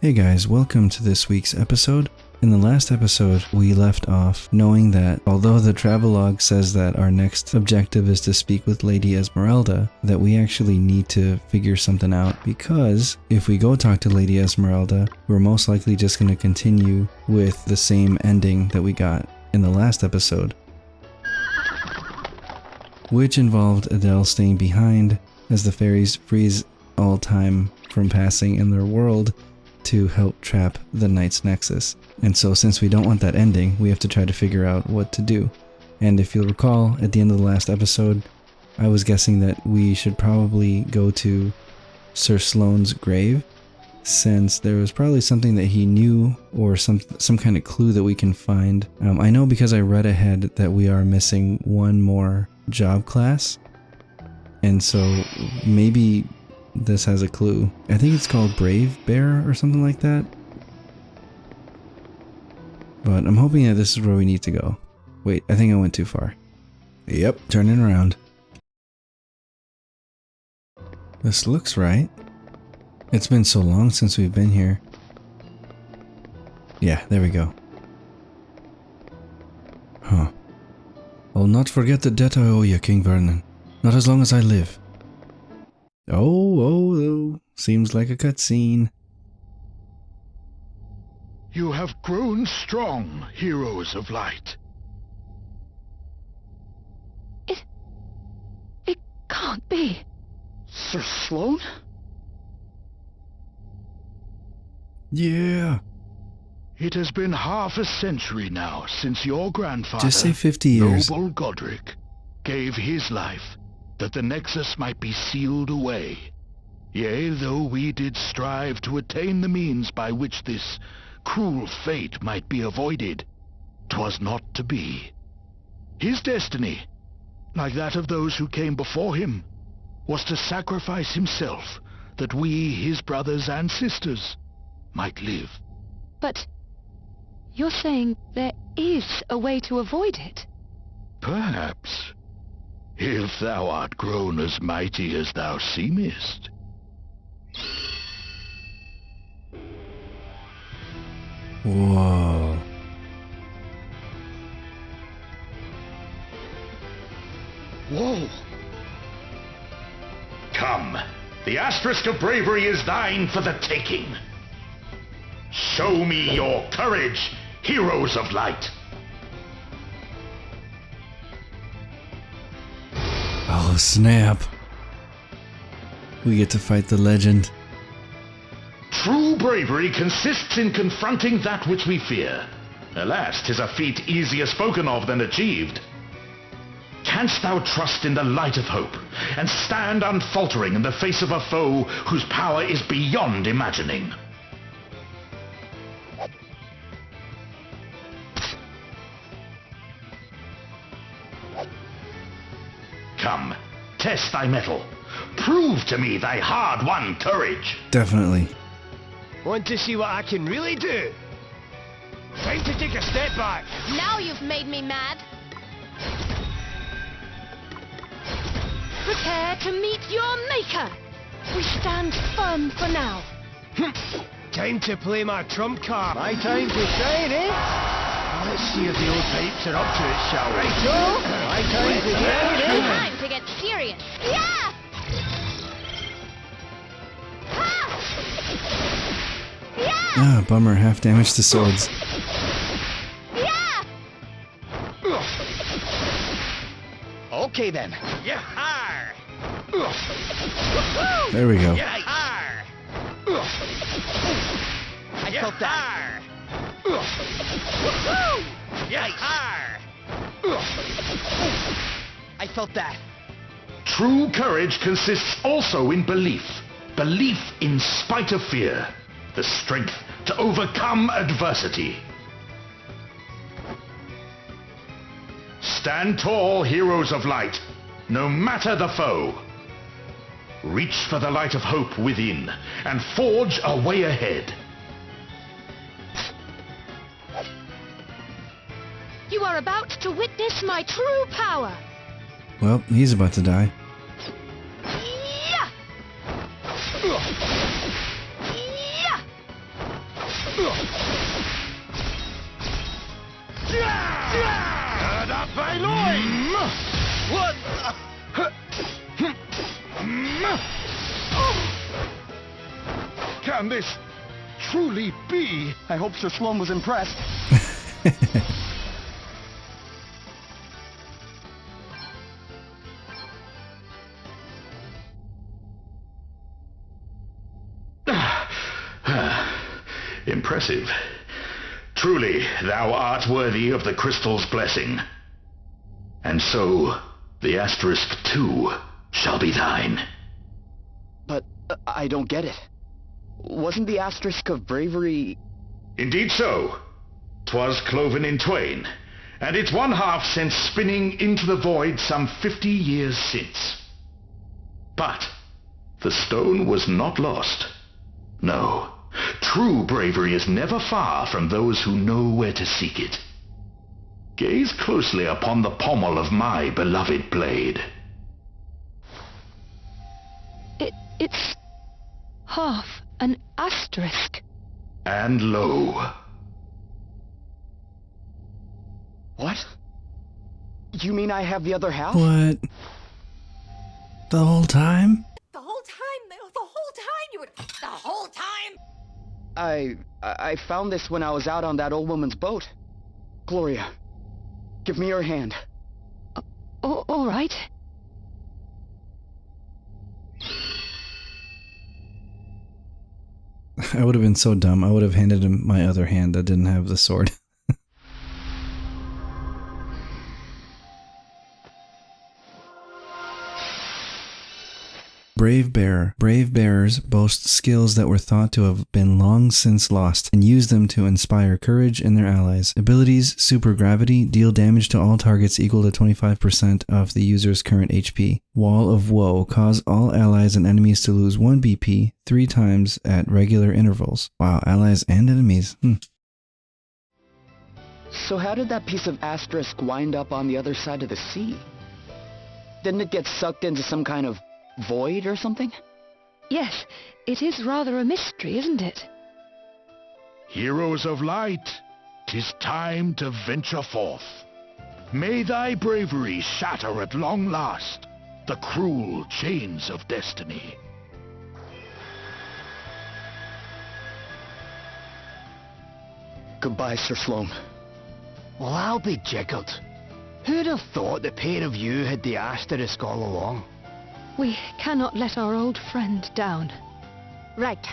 Hey guys, welcome to this week's episode. In the last episode, we left off knowing that although the travelogue says that our next objective is to speak with Lady Esmeralda, that we actually need to figure something out, because if we go talk to Lady Esmeralda, we're most likely just going to continue with the same ending that we got in the last episode, which involved Adele staying behind as the fairies freeze all time from passing in their world to help trap the Knight's Nexus. And so since we don't want that ending, we have to try to figure out what to do. And if you'll recall, at the end of the last episode, I was guessing that we should probably go to Sir Sloan's grave, since there was probably something that he knew or some kind of clue that we can find. I know because I read ahead that we are missing one more job class, and so maybe this has a clue. I think it's called Brave Bear or something like that. But I'm hoping that this is where we need to go. Wait, I think I went too far. Yep, turning around. This looks right. It's been so long since we've been here. Yeah, there we go. Huh. I'll not forget the debt I owe you, King Vernon. Not as long as I live. Oh, seems like a cutscene. You have grown strong, heroes of light. It can't be. Sir Sloan? Yeah. It has been half a century now since your grandfather, Just say 50 years. Noble Godric, gave his life that the Nexus might be sealed away. Yea, though we did strive to attain the means by which this cruel fate might be avoided, 'twas not to be. His destiny, like that of those who came before him, was to sacrifice himself that we, his brothers and sisters, might live. But you're saying there is a way to avoid it? Perhaps, if thou art grown as mighty as thou seemest. Whoa. Whoa! Come, the asterisk of bravery is thine for the taking. Show me your courage, heroes of light. Oh, snap. We get to fight the legend. True bravery consists in confronting that which we fear. Alas, 'tis a feat easier spoken of than achieved. Canst thou trust in the light of hope, and stand unfaltering in the face of a foe whose power is beyond imagining? Come, test thy mettle. Prove to me thy hard-won courage. Definitely. Want to see what I can really do? Time to take a step back. Now you've made me mad. Prepare to meet your maker. We stand firm for now. Time to play my trump card. My time to shine, eh? Let's see if the old pipes are up to it, shall we? Right, Joe. My time to shine, eh? Time to get serious. Yeah! Yeah! Ah, bummer, half damage to swords. Yeah! Okay then. Yah-har! There we go. Yah-har! I felt that. Yah-har! I felt that. True courage consists also in belief. Belief in spite of fear. The strength to overcome adversity. Stand tall, heroes of light, no matter the foe. Reach for the light of hope within, and forge a way ahead. You are about to witness my true power. Well, he's about to die. Yeah! Yeah! What? Can this truly be? I hope Sir Sloan was impressed. Impressive. Truly, thou art worthy of the crystal's blessing. And so, the asterisk too shall be thine. But I don't get it. Wasn't the asterisk of bravery... Indeed so. 'Twas cloven in twain, and its one half sent spinning into the void some 50 years since. But the stone was not lost. No, true bravery is never far from those who know where to seek it. Gaze closely upon the pommel of my beloved blade. It's half an asterisk. And lo, What? You mean I have the other half? What? The whole time? The whole time you would... The whole time? I found this when I was out on that old woman's boat. Gloria, give me your hand. All right. I would have been so dumb. I would have handed him my other hand that didn't have the sword. Brave Bearer. Brave bearers boast skills that were thought to have been long since lost and use them to inspire courage in their allies. Abilities: Super Gravity, deal damage to all targets equal to 25% of the user's current HP. Wall of Woe, cause all allies and enemies to lose 1 BP 3 times at regular intervals. Wow, allies and enemies. So how did that piece of asterisk wind up on the other side of the sea? Didn't it get sucked into some kind of void or something? Yes, it is rather a mystery, isn't it? Heroes of light, 'tis time to venture forth. May thy bravery shatter at long last the cruel chains of destiny. Goodbye, Sir Sloan. Well, I'll be jiggered. Who'd have thought the pair of you had the asterisk all along? We cannot let our old friend down. Right.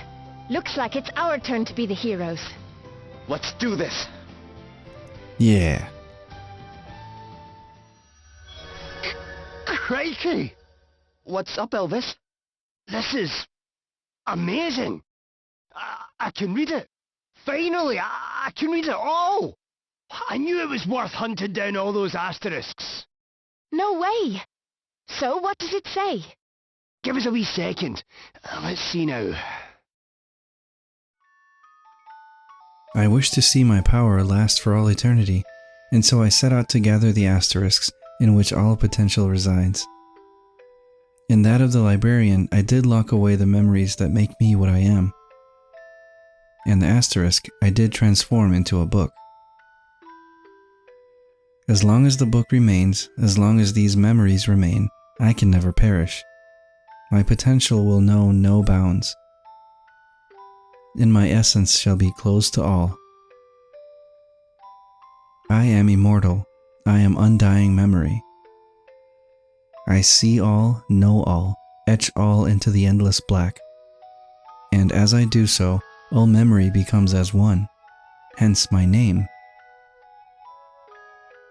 Looks like it's our turn to be the heroes. Let's do this. Yeah. Crikey! What's up, Elvis? This is amazing. I can read it. Finally, I can read it all. I knew it was worth hunting down all those asterisks. No way. So, what does it say? Give us a wee second. Let's see now. I wish to see my power last for all eternity, and so I set out to gather the asterisks in which all potential resides. In that of the librarian, I did lock away the memories that make me what I am. And the asterisk I did transform into a book. As long as the book remains, as long as these memories remain, I can never perish. My potential will know no bounds. And my essence shall be closed to all. I am immortal. I am undying memory. I see all, know all, etch all into the endless black. And as I do so, all memory becomes as one, hence my name.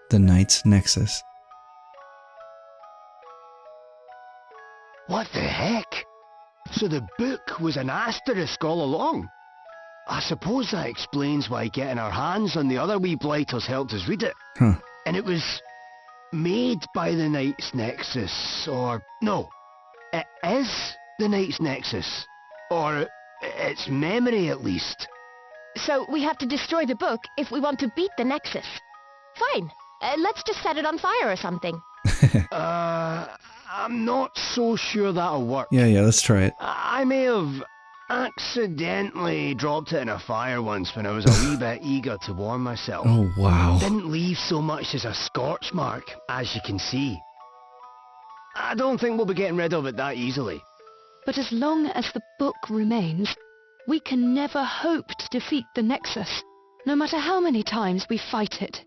The Night's Nexus. What the heck? So the book was an asterisk all along? I suppose that explains why getting our hands on the other wee blighters helped us read it. Huh. And it was made by the Night's Nexus, or... No, it is the Night's Nexus. Or its memory, at least. So, we have to destroy the book if we want to beat the Nexus. Fine. Let's just set it on fire or something. I'm not so sure that'll work. Yeah, let's try it. I may have accidentally dropped it in a fire once when I was a wee bit eager to warm myself. Oh, wow. Didn't leave so much as a scorch mark, as you can see. I don't think we'll be getting rid of it that easily. But as long as the book remains, we can never hope to defeat the Nexus, no matter how many times we fight it.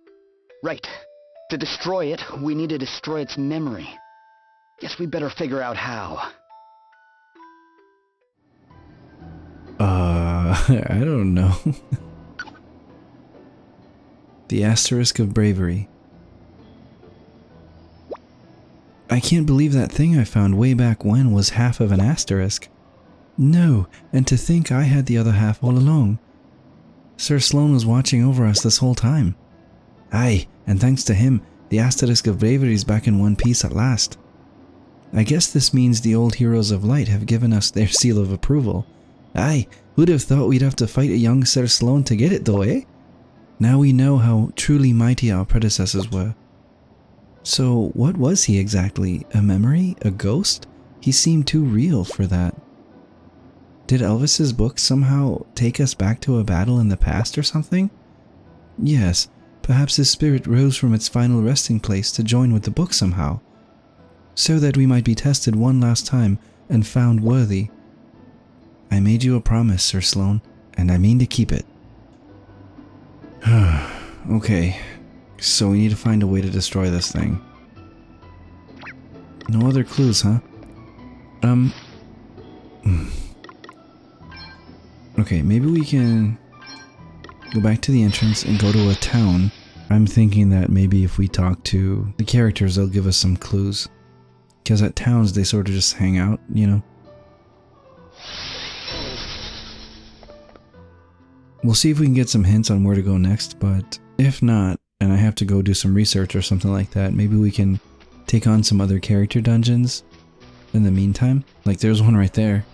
Right. To destroy it, we need to destroy its memory. Guess we better figure out how. I don't know. The Asterisk of Bravery. I can't believe that thing I found way back when was half of an asterisk. No, and to think I had the other half all along. Sir Sloan was watching over us this whole time. Aye, and thanks to him, the Asterisk of Bravery is back in one piece at last. I guess this means the old heroes of light have given us their seal of approval. Aye, who'd have thought we'd have to fight a young Sir Sloan to get it though, eh? Now we know how truly mighty our predecessors were. So what was he exactly? A memory? A ghost? He seemed too real for that. Did Elvis's book somehow take us back to a battle in the past or something? Yes, perhaps his spirit rose from its final resting place to join with the book somehow, so that we might be tested one last time and found worthy. I made you a promise, Sir Sloan, and I mean to keep it. Okay, so we need to find a way to destroy this thing. No other clues, huh? Okay, maybe we can go back to the entrance and go to a town. I'm thinking that maybe if we talk to the characters, they'll give us some clues. Because at towns, they sort of just hang out, you know? We'll see if we can get some hints on where to go next, but if not, and I have to go do some research or something like that, maybe we can take on some other character dungeons in the meantime. Like, there's one right there.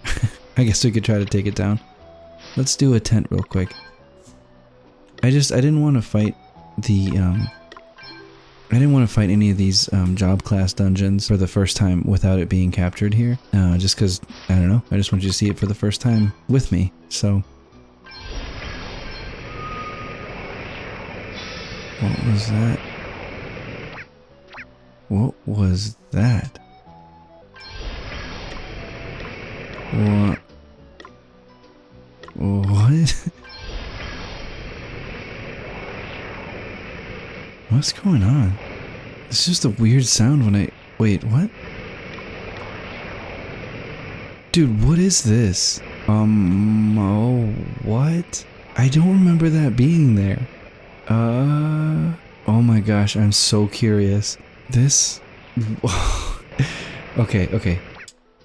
I guess we could try to take it down. Let's do a tent real quick. I didn't want to fight the, I didn't want to fight any of these job class dungeons for the first time without it being captured here. Just because, I don't know, I just want you to see it for the first time with me, so. What was that? What was that? What? What? What's going on? It's just a weird sound when I... Wait, what? Dude, what is this? Oh, what? I don't remember that being there. Oh my gosh, I'm so curious. This... Okay.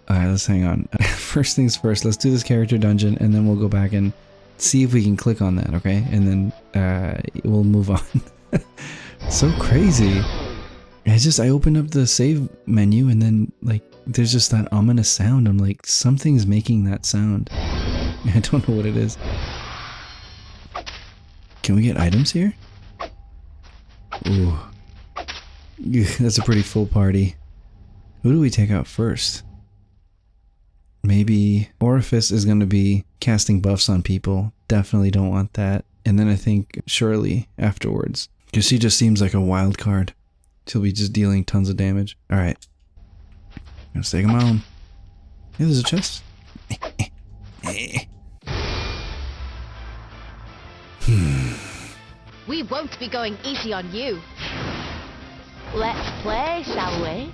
Alright, let's hang on. First things first, let's do this character dungeon, and then we'll go back and see if we can click on that, okay? And then, we'll move on. So crazy. I opened up the save menu, and then, like, there's just that ominous sound. I'm like, something's making that sound. I don't know what it is. Can we get items here? Ooh. That's a pretty full party. Who do we take out first? Maybe Orifice is going to be casting buffs on people. Definitely don't want that. And then I think Shirley afterwards. Because she just seems like a wild card. She'll be just dealing tons of damage. Alright. Let's take him on. Hey, there's a chest. We won't be going easy on you. Let's play, shall we?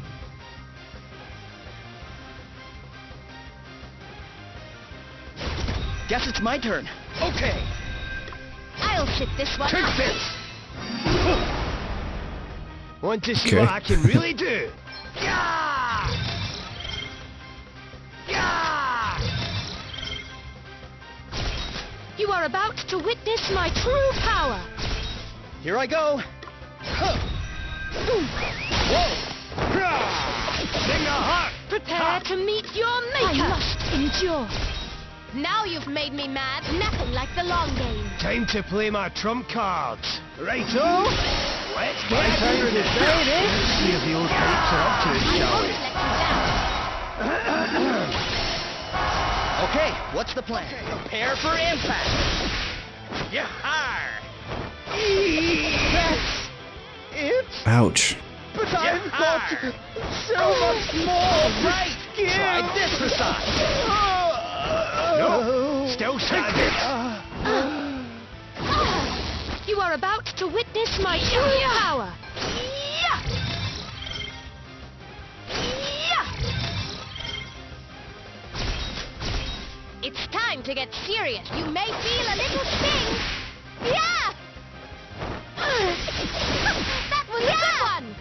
Guess it's my turn. Okay, I'll sit this one take out. this! Want to see Okay. what I can really do? Yeah! Yeah! You are about to witness my true power. Here I go! Huh. Whoa! Hurrah! Sing a heart! Prepare to meet your maker. I must endure. Now you've made me mad. Nothing like the long game. Time to play my trump cards. Righto! Let's get time to decide, eh? Let's see if the old pipes are up to it, I shall won't we? let you down. Okay, what's the plan? Prepare for impact. Yahar! That's it? Ouch. But I'm got so much more! Right! Try this massage! No! Still standing! You are about to witness my true power. It's time to get serious. You may feel a little sting. Yeah! That was a good one!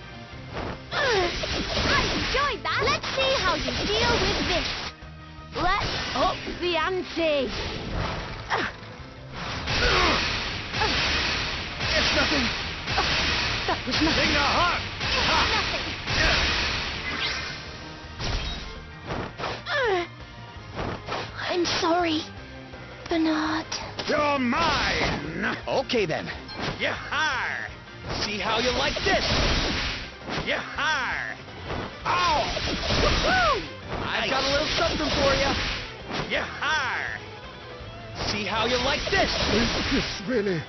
I enjoyed that. Let's see how you deal with this. Let's up the ante. It's nothing! That was nothing. Thing to hurt! I'm sorry, Bernard. You're mine! Okay then. Yah-har! See how you like this? Yah-har! Ow! I've got a little something for you. Yah-har! See how you like this? Is this really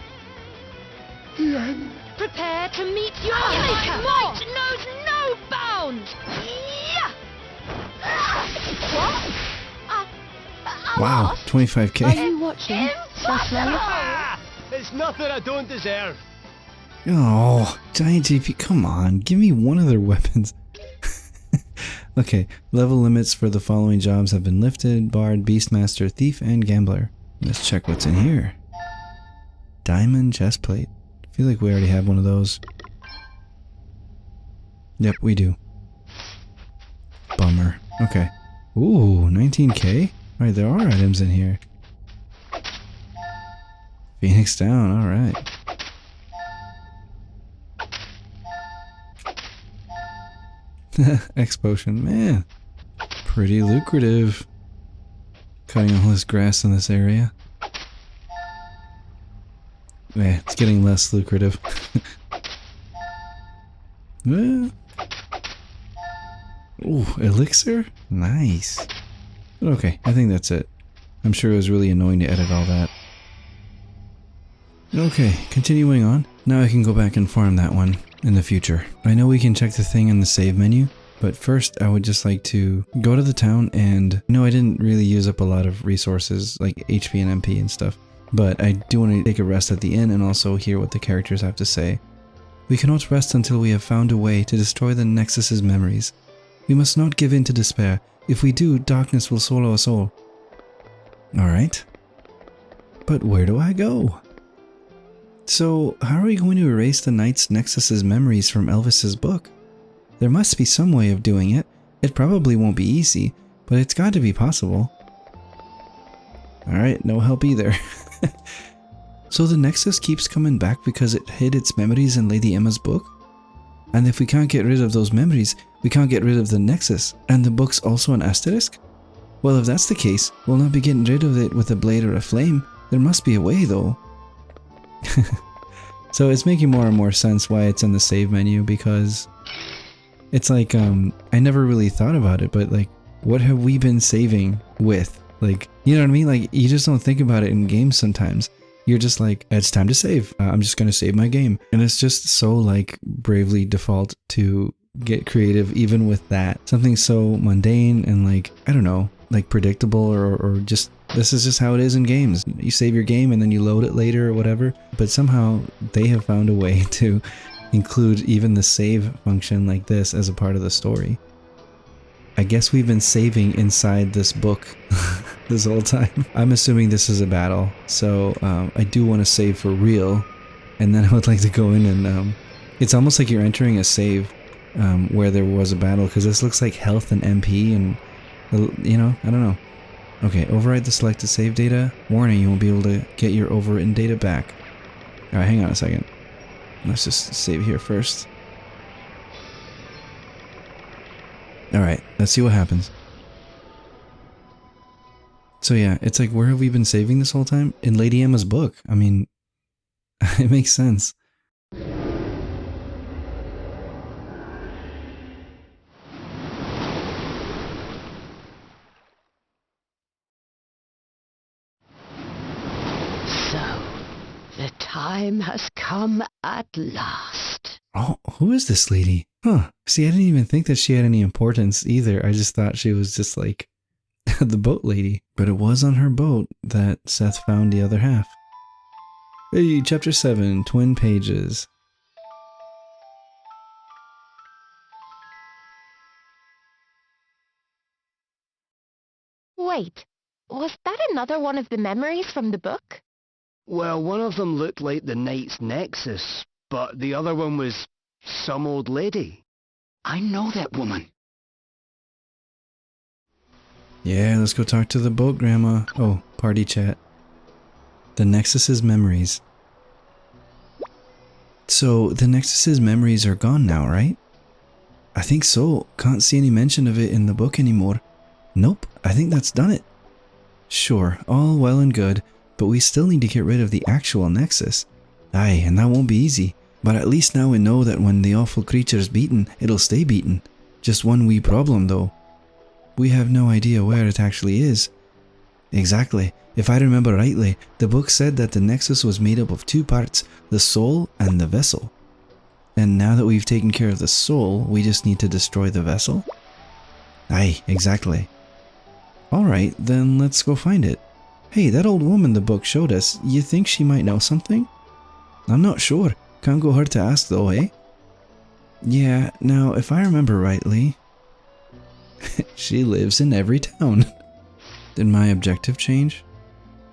the end? Prepare to meet your maker. Might knows no bounds. Yeah. What? I Wow, lost? 25k. Are you watching? So Sloan? Ah! It's nothing I don't deserve. Oh, Giant GP, come on, give me one of their weapons. Okay, level limits for the following jobs have been lifted: Bard, Beastmaster, Thief, and Gambler. Let's check what's in here. Diamond chestplate. I feel like we already have one of those. Yep, we do. Bummer. Okay. Ooh, 19k? Alright, there are items in here. Phoenix down, alright. X potion, man. Pretty lucrative. Cutting all this grass in this area. Yeah, it's getting less lucrative. Ooh, elixir? Nice. Okay, I think that's it. I'm sure it was really annoying to edit all that. Okay, continuing on. Now I can go back and farm that one in the future. I know we can check the thing in the save menu, but first I would just like to go to the town and... No, I didn't really use up a lot of resources like HP and MP and stuff, but I do want to take a rest at the inn and also hear what the characters have to say. We cannot rest until we have found a way to destroy the Nexus's memories. We must not give in to despair. If we do, darkness will swallow us all. Alright. But where do I go? So, how are we going to erase the Knight's Nexus's memories from Elvis's book? There must be some way of doing it. It probably won't be easy, but it's got to be possible. Alright, no help either. So the Nexus keeps coming back because it hid its memories in Lady Emma's book? And if we can't get rid of those memories, we can't get rid of the Nexus, and the book's also an asterisk? Well, if that's the case, we'll not be getting rid of it with a blade or a flame. There must be a way, though. So it's making more and more sense why it's in the save menu, because it's like, I never really thought about it, but like, what have we been saving with? Like, you know what I mean? Like, you just don't think about it in games sometimes. You're just like, it's time to save. I'm just going to save my game. And it's just so like bravely default to get creative even with that. Something so mundane and like, I don't know, like predictable or just, this is just how it is in games. You save your game and then you load it later or whatever. But somehow they have found a way to include even the save function like this as a part of the story. I guess we've been saving inside this book this whole time. I'm assuming this is a battle, so I do want to save for real, and then I would like to go in and it's almost like you're entering a save where there was a battle, because this looks like health and MP and, you know, I don't know. Okay, override the selected save data. Warning, you won't be able to get your overwritten data back. Alright, hang on a second. Let's just save here first. Alright, let's see what happens. So yeah, it's like, where have we been saving this whole time? In Lady Emma's book. I mean, it makes sense. So, the time has come at last. Oh, who is this lady? Huh. See, I didn't even think that she had any importance either. I just thought she was just like the boat lady. But it was on her boat that Seth found the other half. Hey, chapter 7, twin pages. Wait, was that another one of the memories from the book? Well, one of them looked like the Knight's Nexus, but the other one was some old lady. I know that woman. Yeah, let's go talk to the boat grandma. Oh, party chat. The Nexus's memories. So, the Nexus's memories are gone now, right? I think so. Can't see any mention of it in the book anymore. Nope, I think that's done it. Sure, all well and good, but we still need to get rid of the actual Nexus. Aye, and that won't be easy. But at least now we know that when the awful creature's beaten, it'll stay beaten. Just one wee problem though. We have no idea where it actually is. Exactly. If I remember rightly, the book said that the Nexus was made up of two parts, the soul and the vessel. And now that we've taken care of the soul, we just need to destroy the vessel? Aye, exactly. Alright, then let's go find it. Hey, that old woman the book showed us, you think she might know something? I'm not sure. Can't go hard to ask though, eh? Yeah, now if I remember rightly... she lives in every town. Did my objective change?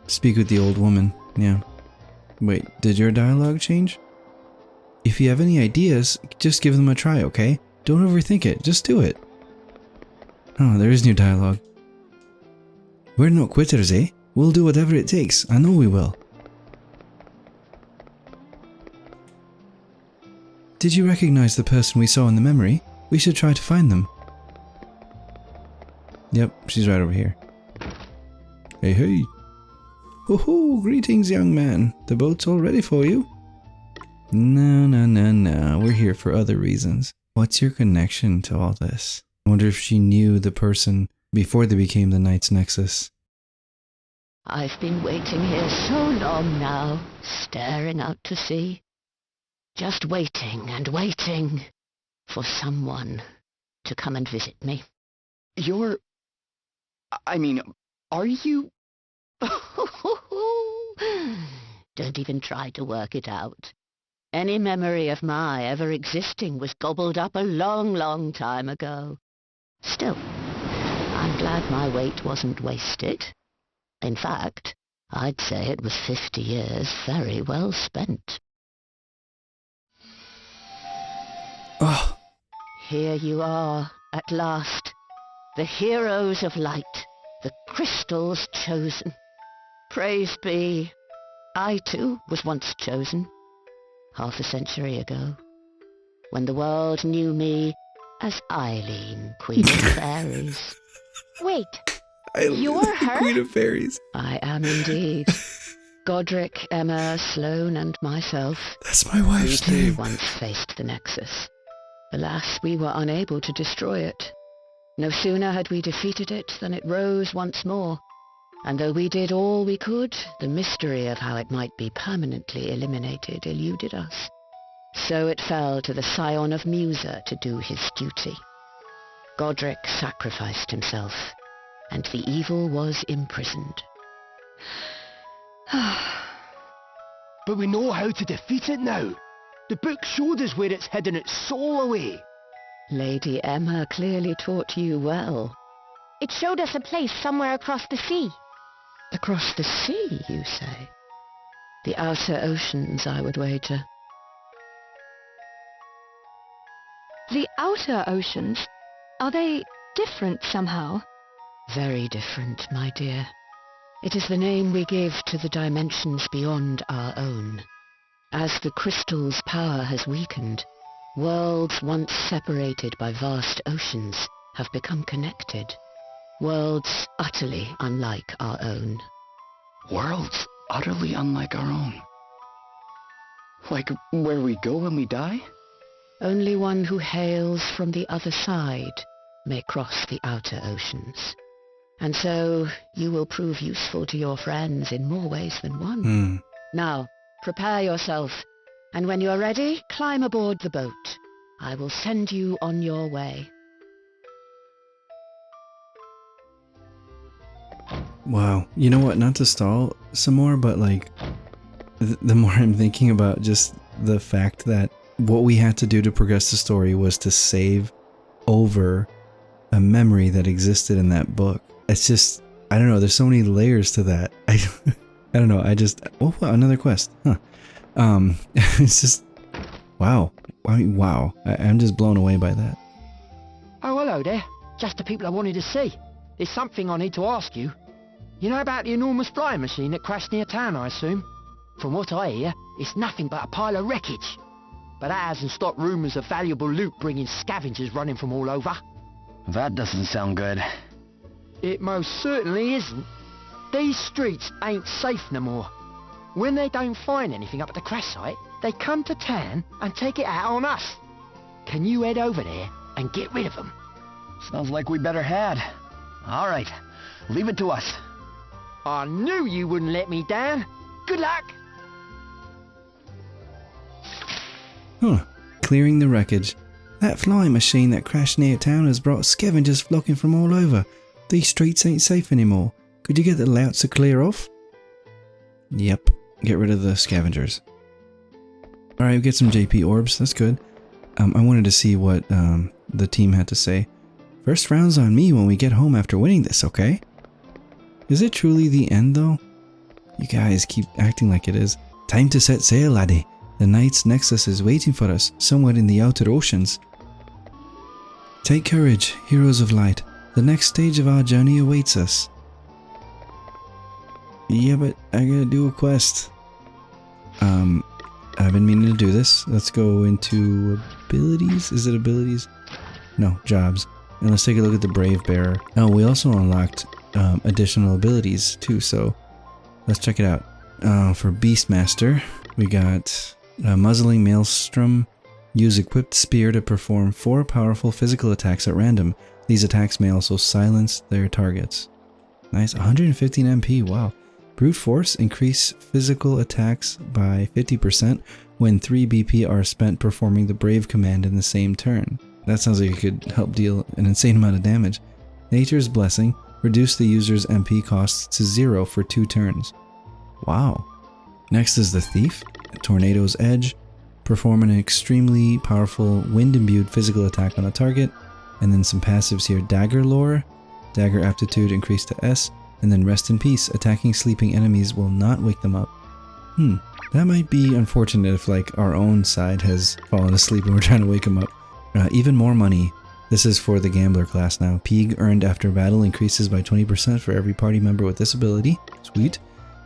Speak with the old woman, yeah. Wait, did your dialogue change? If you have any ideas, just give them a try, okay? Don't overthink it, just do it. Oh, there is new dialogue. We're not quitters, eh? We'll do whatever it takes, I know we will. Did you recognize the person we saw in the memory? We should try to find them. Yep, she's right over here. Hey, hey. Ho-ho, greetings, young man. The boat's all ready for you. No. We're here for other reasons. What's your connection to all this? I wonder if she knew the person before they became the Knight's Nexus. I've been waiting here so long now, staring out to sea. Just waiting and waiting for someone to come and visit me. Are you? Don't even try to work it out. Any memory of my ever existing was gobbled up a long time ago. Still, I'm glad my wait wasn't wasted. In fact, I'd say it was 50 years very well spent. Oh. Here you are, at last. The heroes of light, the crystals chosen. Praise be. I too was once chosen, half a century ago, when the world knew me as Eileen, Queen of Fairies. Wait, Eileen, you're her? Queen of Fairies. I am indeed. Godric, Emma, Sloan, and myself. That's my wife's We too name. once faced the Nexus. Alas, we were unable to destroy it. No sooner had we defeated it than it rose once more. And though we did all we could, the mystery of how it might be permanently eliminated eluded us. So it fell to the scion of Musa to do his duty. Godric sacrificed himself, and the evil was imprisoned. But we know how to defeat it now. The book showed us where it's hidden its soul away. Lady Emma clearly taught you well. it showed us a place somewhere across the sea. Across the sea, you say? The outer oceans, I would wager. The outer oceans? Are they different somehow? Very different, my dear. It is the name we give to the dimensions beyond our own. As the crystal's power has weakened, worlds once separated by vast oceans have become connected. Worlds utterly unlike our own. Worlds utterly unlike our own. Like where we go when we die? Only one who hails from the other side may cross the outer oceans. And so you will prove useful to your friends in more ways than one. Now, prepare yourself, And when you're ready, climb aboard the boat. I will send you on your way. Wow. You know what? Not to stall some more, but like, the more I'm thinking about just the fact that what we had to do to progress the story was to save over a memory that existed in that book. It's just, I don't know, there's so many layers to that. I don't know, oh, another quest. Huh. It's just, wow. I mean, wow. I'm just blown away by that. Oh, hello there. Just the people I wanted to see. There's something I need to ask you. You know about the enormous flying machine that crashed near town, I assume? From what I hear, it's nothing but a pile of wreckage. But that hasn't stopped rumours of valuable loot bringing scavengers running from all over. That doesn't sound good. It most certainly isn't. These streets ain't safe no more. When they don't find anything up at the crash site, they come to town and take it out on us. Can you head over there and get rid of them? Sounds like we better head. All right, leave it to us. I knew you wouldn't let me down. Good luck! Huh. Clearing the wreckage. That flying machine that crashed near town has brought scavengers flocking from all over. These streets ain't safe anymore. Could you get the louts to clear off? Yep. Get rid of the scavengers. Alright, we get some JP orbs. That's good. I wanted to see what the team had to say. First round's on me when we get home after winning this, okay? Is it truly the end, though? You guys keep acting like it is. Time to set sail, laddie. The Knight's Nexus is waiting for us, somewhere in the outer oceans. Take courage, heroes of light. The next stage of our journey awaits us. Yeah, but I gotta do a quest. I've been meaning to do this. Let's go into abilities. Is it abilities? No, jobs. And let's take a look at the Brave Bearer. Oh, we also unlocked additional abilities too, so let's check it out. For Beastmaster, we got Muzzling Maelstrom. Use equipped spear to perform 4 powerful physical attacks at random. These attacks may also silence their targets. Nice, 115 MP, wow. Brute Force, increase physical attacks by 50% when 3 BP are spent performing the Brave command in the same turn. That sounds like it could help deal an insane amount of damage. Nature's Blessing, reduce the user's MP costs to 0 for 2 turns. Wow. Next is the Thief, Tornado's Edge. Perform an extremely powerful wind-imbued physical attack on a target. And then some passives here. Dagger Lore, Dagger Aptitude increased to S. And then Rest in Peace, attacking sleeping enemies will not wake them up. That might be unfortunate if like our own side has fallen asleep and we're trying to wake them up. Even more money. This is for the Gambler class now. Peeg earned after battle increases by 20% for every party member with this ability. Sweet.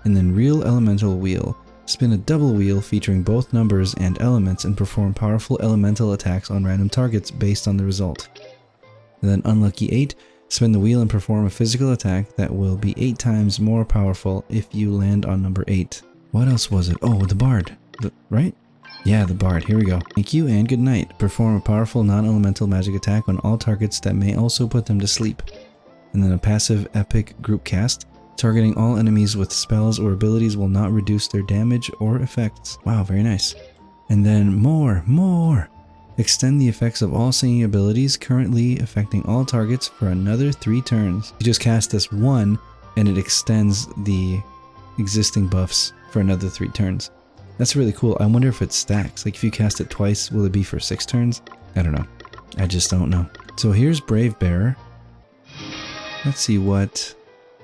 And then Real Elemental Wheel. Spin a double wheel featuring both numbers and elements and perform powerful elemental attacks on random targets based on the result. And then Unlucky 8. Spin the wheel and perform a physical attack that will be 8 times more powerful if you land on number 8. What else was it? Oh, the Bard. Right? Yeah, the Bard. Here we go. Thank you and good night. Perform a powerful non-elemental magic attack on all targets that may also put them to sleep. And then a passive epic group cast. Targeting all enemies with spells or abilities will not reduce their damage or effects. Wow, very nice. And then more. Extend the effects of all singing abilities currently affecting all targets for another 3 turns. You just cast this 1 and it extends the existing buffs for another 3 turns. That's really cool. I wonder if it stacks. Like if you cast it twice, will it be for 6 turns? I don't know. I just don't know. So here's Brave Bearer. Let's see what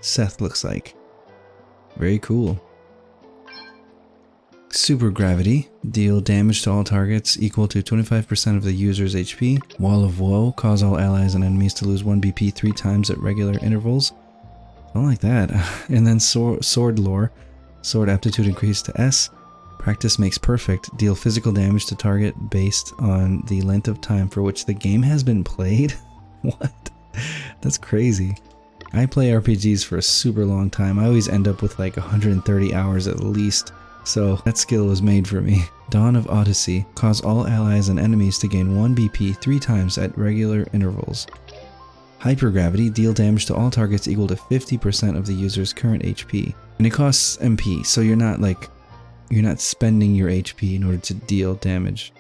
Seth looks like. Very cool. Super Gravity. Deal damage to all targets equal to 25% of the user's HP. Wall of Woe. Cause all allies and enemies to lose 1 BP 3 times at regular intervals. I don't like that. And then Sword Lore. Sword Aptitude increased to S. Practice makes perfect. Deal physical damage to target based on the length of time for which the game has been played. What? That's crazy. I play RPGs for a super long time. I always end up with like 130 hours at least. So that skill was made for me. Dawn of Odyssey. Cause all allies and enemies to gain 1 BP 3 times at regular intervals. Hypergravity. Deal damage to all targets equal to 50% of the user's current HP. And it costs MP, so you're not like You're not spending your HP in order to deal damage.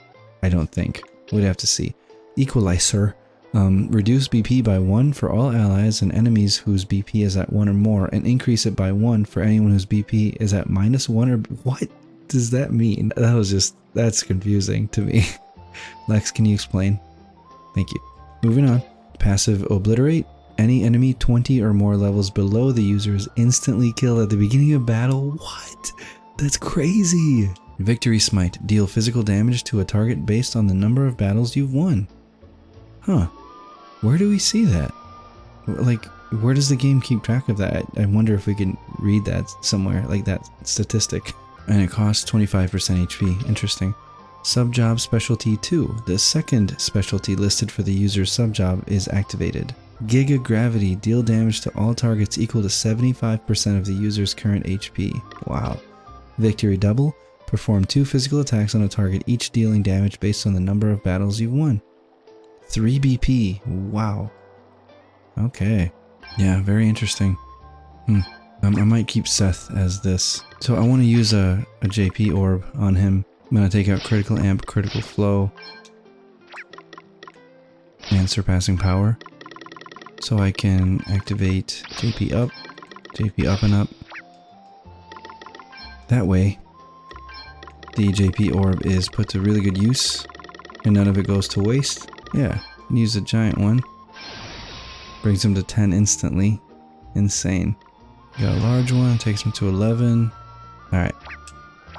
I don't think. We'd have to see. Equalizer. Reduce BP by 1 for all allies and enemies whose BP is at 1 or more, and increase it by 1 for anyone whose BP is at -1 or... What does that mean? That's confusing to me. Lex, can you explain? Thank you. Moving on. Passive Obliterate. Any enemy 20 or more levels below the user is instantly killed at the beginning of battle. What? That's crazy. Victory Smite. Deal physical damage to a target based on the number of battles you've won. Huh. Where do we see that? Like, where does the game keep track of that? I wonder if we can read that somewhere, like that statistic. And it costs 25% HP. Interesting. Subjob Specialty 2. The second specialty listed for the user's subjob is activated. Giga Gravity. Deal damage to all targets equal to 75% of the user's current HP. Wow. Victory Double. Perform 2 physical attacks on a target, each dealing damage based on the number of battles you've won. 3 BP. Wow. Okay. Yeah, very interesting. I might keep Seth as this. So I want to use a JP orb on him. I'm going to take out Critical Amp, Critical Flow, and Surpassing Power. So I can activate JP up and up. That way, the JP orb is put to really good use, and none of it goes to waste. Yeah, use a giant one. Brings him to 10 instantly. Insane. Got a large one, takes him to 11. Alright,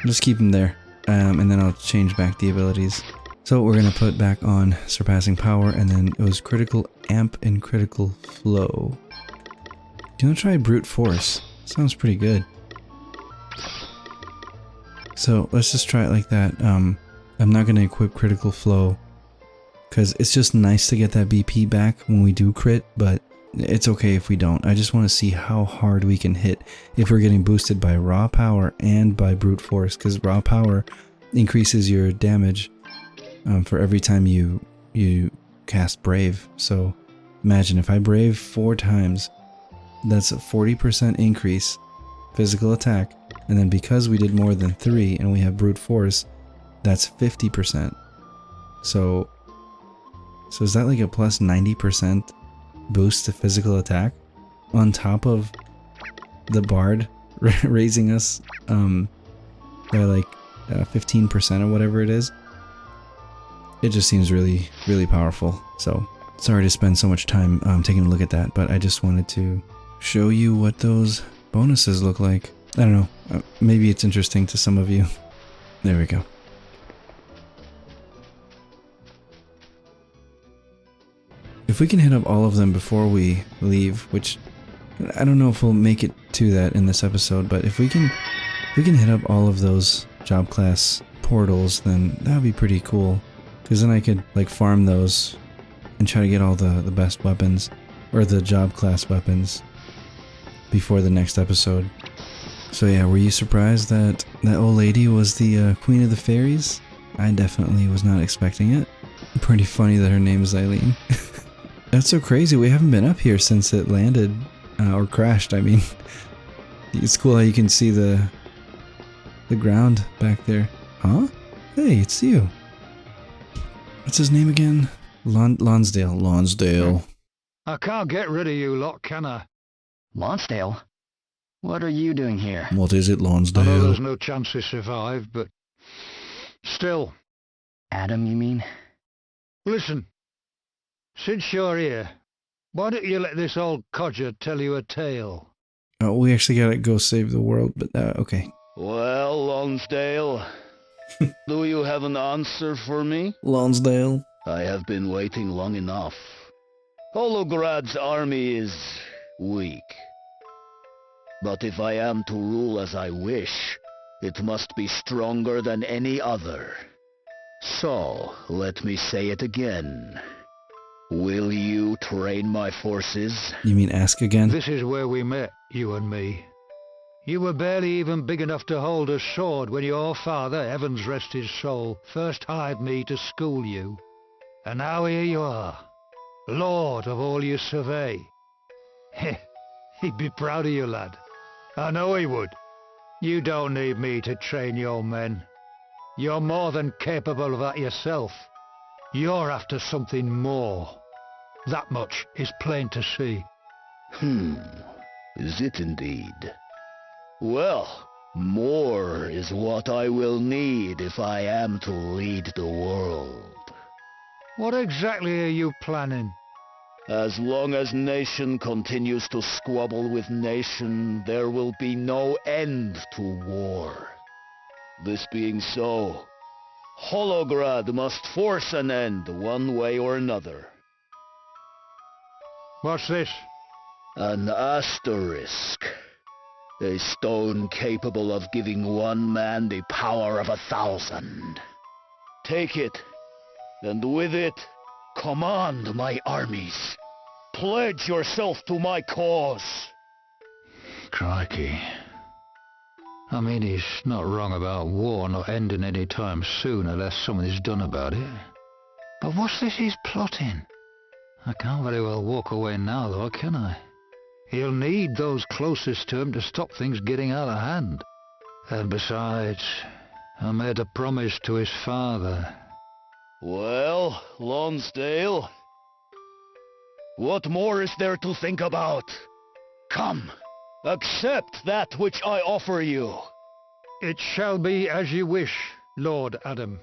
just keep him there. And then I'll change back the abilities. So we're going to put back on Surpassing Power, and then it was Critical Amp and Critical Flow. Do you want to try Brute Force? Sounds pretty good. So let's just try it like that. I'm not going to equip Critical Flow, because it's just nice to get that BP back when we do crit, but it's okay if we don't. I just want to see how hard we can hit if we're getting boosted by Raw Power and by Brute Force, because Raw Power increases your damage for every time you cast Brave. So imagine if I Brave 4 times, that's a 40% increase physical attack, and then because we did more than 3 and we have Brute Force, that's 50%. So is that like a plus 90% boost to physical attack on top of the Bard raising us by like 15% or whatever it is? It just seems really, really powerful. So sorry to spend so much time taking a look at that, but I just wanted to show you what those bonuses look like. I don't know, maybe it's interesting to some of you. There we go. If we can hit up all of them before we leave, which I don't know if we'll make it to that in this episode, but if we can hit up all of those job class portals, then that would be pretty cool. Because then I could like farm those and try to get all the best weapons, or the job class weapons, before the next episode. So yeah, were you surprised that that old lady was the Queen of the Fairies? I definitely was not expecting it. Pretty funny that her name is Eileen. That's so crazy, we haven't been up here since it landed, or crashed, I mean. It's cool how you can see the ground back there. Huh? Hey, it's you. What's his name again? Lonsdale. Lonsdale. I can't get rid of you lot, can I? Lonsdale? What are you doing here? What is it, Lonsdale? I know there's no chance to survive, but still. Adam, you mean? Listen, since you're here, why don't you let this old codger tell you a tale? Oh, we actually gotta go save the world, but okay. Well, Lonsdale, do you have an answer for me? Lonsdale? I have been waiting long enough. Holograd's army is weak. But if I am to rule as I wish, it must be stronger than any other. So, let me say it again. Will you train my forces? You mean ask again? This is where we met, you and me. You were barely even big enough to hold a sword when your father, heavens rest his soul, first hired me to school you. And now here you are, lord of all you survey. He'd be proud of you, lad. I know he would. You don't need me to train your men. You're more than capable of that yourself. You're after something more. That much is plain to see. Is it indeed? Well, more is what I will need if I am to lead the world. What exactly are you planning? As long as nation continues to squabble with nation, there will be no end to war. This being so, Holograd must force an end one way or another. What's this? An asterisk. A stone capable of giving one man the power of 1,000. Take it, and with it, command my armies. Pledge yourself to my cause. Crikey. I mean, he's not wrong about war not ending any time soon unless something is done about it. But what's this he's plotting? I can't very well walk away now, though, can I? He'll need those closest to him to stop things getting out of hand. And besides, I made a promise to his father. Well, Lonsdale, what more is there to think about? Come, accept that which I offer you. It shall be as you wish, Lord Adam.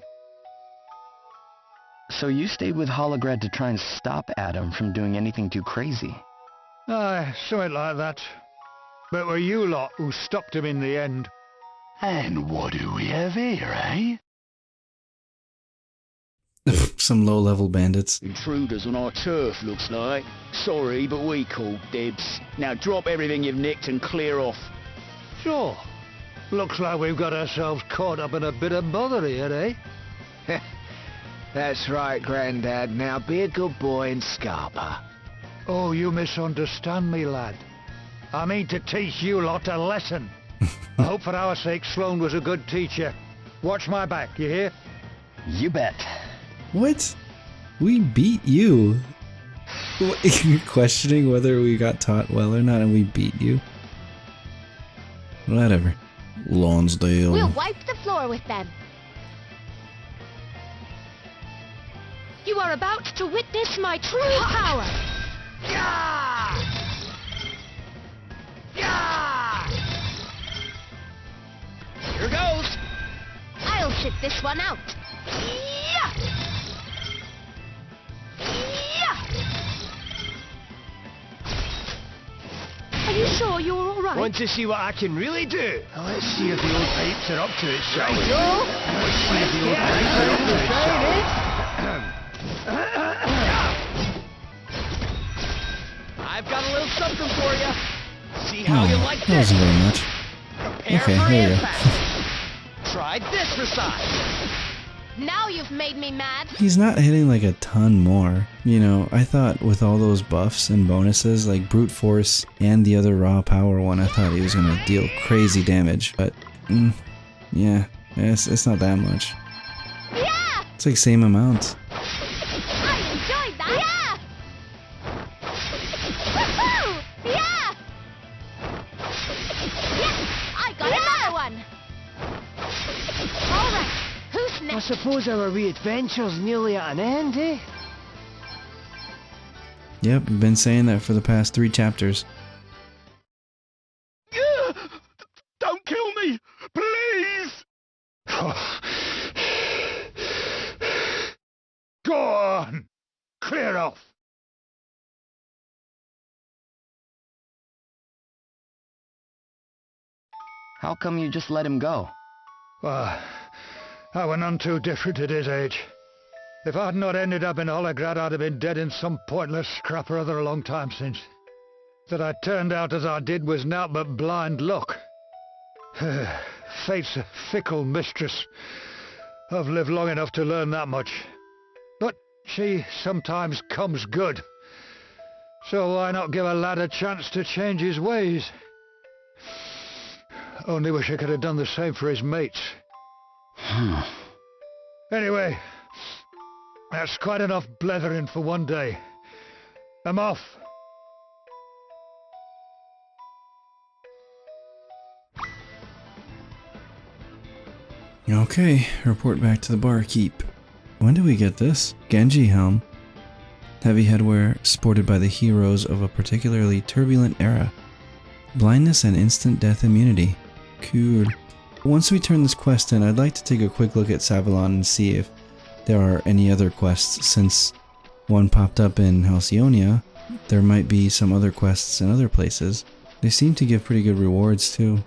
So you stayed with Holograd to try and stop Adam from doing anything too crazy? Aye, something like that. But it were you lot who stopped him in the end. And what do we have here, eh? Some low-level bandits. Intruders on our turf, looks like. Sorry, but we called dibs. Now drop everything you've nicked and clear off. Sure. Looks like we've got ourselves caught up in a bit of bother here, eh? That's right, Grandad. Now be a good boy and scarper. Oh, you misunderstand me, lad. I mean to teach you lot a lesson. I hope for our sake Sloan was a good teacher. Watch my back, you hear? You bet. What? We beat you. You're questioning whether we got taught well or not, and we beat you. Whatever. Lonsdale. We'll wipe the floor with them. You are about to witness my true power. Here goes. I'll sit this one out. Are you sure you're all right? Want to see what I can really do? Well, let's see if the old pipes are up to it, shall we? Let's see if the old pipes are up to it, shall we? I've got a little something for you. See how you like that this. wasn't very much. Prepare Okay, for here we go. impact. Try this for size. Now you've made me mad. He's not hitting like a ton more. You know, I thought with all those buffs and bonuses, like brute force and the other raw power one, I thought he was gonna deal crazy damage. But, yeah, it's not that much. Yeah! It's like same amount. I enjoyed that. Yeah! Woohoo! Yeah! Yes! I got another one. All right. Who's I next? suppose our wee adventure's nearly at an end, eh? Yep, I've been saying that for the past 3 chapters. Don't kill me! Please! Go on! Clear off! How come you just let him go? Well, I were none too different at his age. If I'd not ended up in Holograd, I'd have been dead in some pointless scrap or other a long time since. That I turned out as I did was naught but blind luck. Fate's a fickle mistress. I've lived long enough to learn that much. But she sometimes comes good. So why not give a lad a chance to change his ways? Only wish I could have done the same for his mates. Anyway, that's quite enough blethering for one day. I'm off. Okay, report back to the barkeep. When do we get this? Genji helm. Heavy headwear sported by the heroes of a particularly turbulent era. Blindness and instant death immunity. Cool. Once we turn this quest in, I'd like to take a quick look at Savalon and see if there are any other quests. Since one popped up in Halcyonia, there might be some other quests in other places. They seem to give pretty good rewards too.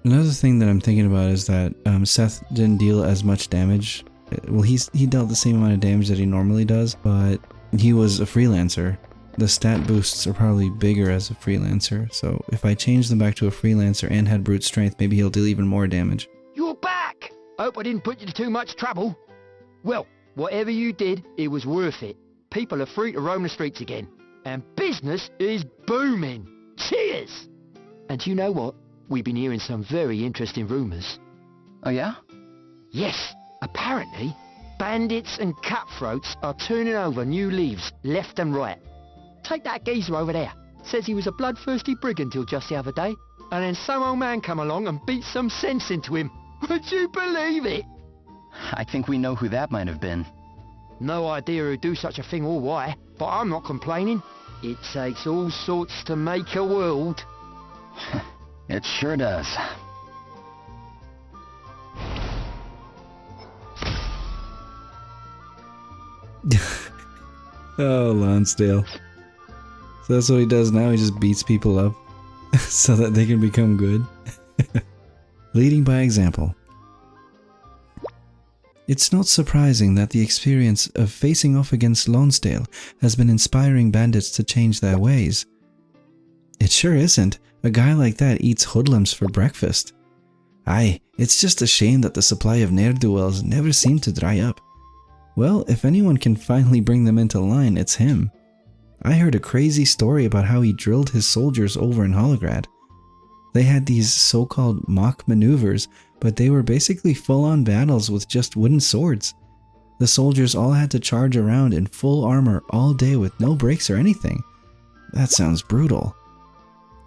Another thing that I'm thinking about is that Seth didn't deal as much damage. Well, he dealt the same amount of damage that he normally does, but he was a freelancer. The stat boosts are probably bigger as a freelancer, so if I change them back to a freelancer and had brute strength, maybe he'll deal even more damage. You're back! Hope I didn't put you to too much trouble. Well, whatever you did, it was worth it. People are free to roam the streets again. And business is booming. Cheers! And you know what? We've been hearing some very interesting rumours. Oh yeah? Yes, apparently, bandits and cutthroats are turning over new leaves left and right. Take that geezer over there. Says he was a bloodthirsty brigand till just the other day, and then some old man come along and beat some sense into him. Would you believe it? I think we know who that might have been. No idea who'd do such a thing or why, but I'm not complaining. It takes all sorts to make a world. It sure does. Oh, Lonsdale. So that's what he does now, he just beats people up so that they can become good. Leading by example. It's not surprising that the experience of facing off against Lonsdale has been inspiring bandits to change their ways. It sure isn't. A guy like that eats hoodlums for breakfast. Aye, it's just a shame that the supply of ne'er-do-wells never seem to dry up. Well, if anyone can finally bring them into line, it's him. I heard a crazy story about how he drilled his soldiers over in Holograd. They had these so-called mock maneuvers, but they were basically full-on battles with just wooden swords. The soldiers all had to charge around in full armor all day with no breaks or anything. That sounds brutal.